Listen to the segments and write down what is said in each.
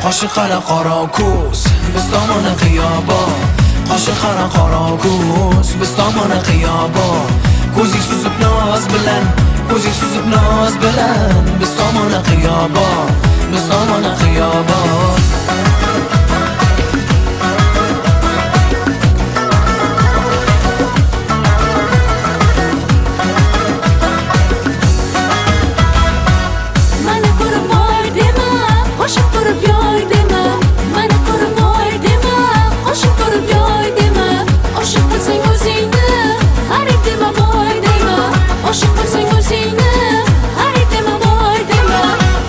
قاشق قرا کوس بستامان قیابا قاشق قرا کوس بستامان قیابا کوزی سوزب ناز بلن کوزی سوزب ناز بلن بستامان قیابا بستامان قیابا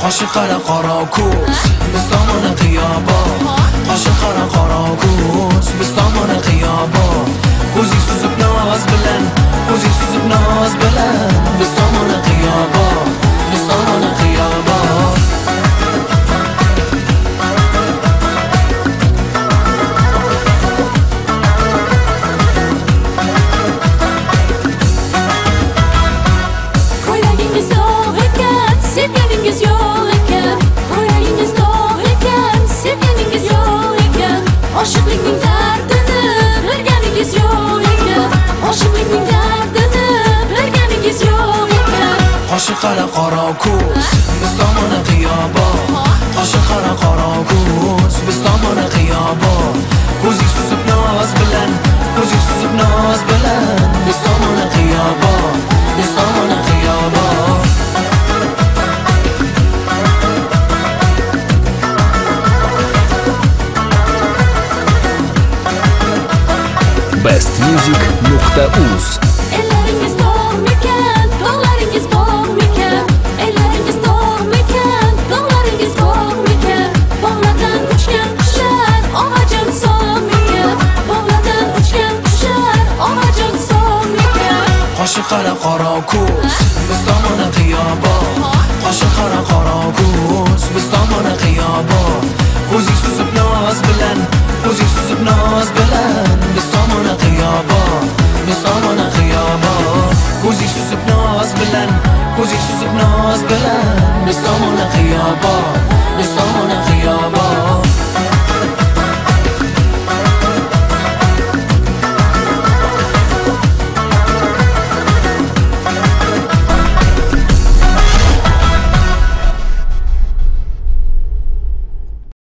قاشق قرا کوس بستامان قیابا قاشق قرا کوس بستامان قیابا کوزی سوزب ناز بلن کوزی سوزب ناز بلن بستامان قیابا بستامان قیابا قاشق قرا کوس بستامان قیابا قاشق قرا کوس بستامان قیابا کوزی سوزب ناز بلن کوزی سوزب ناز بلن بستامان قیابا بستامان قیابا bestmusic.uz Elleriniz dağ mekan, dağlarınız bağ mekan. Elleriniz dağ mekan, dağlarınız bağ mekan. Bağlardan uçkan kuşlar, ağacın sağ mekan. Bağlardan uçkan kuşlar, ağacın sağ mekan. قاشق قرا کوس بستامان قیابا قاشق قرا کوس بستامان قیابا کوزی سوزب ناز بلن کوزی سوزب ناز بلن بستامان قیابا بستامان قیابا کوزی سوزب ناز بلن کوزی سوزب ناز بلن بستامان قیابا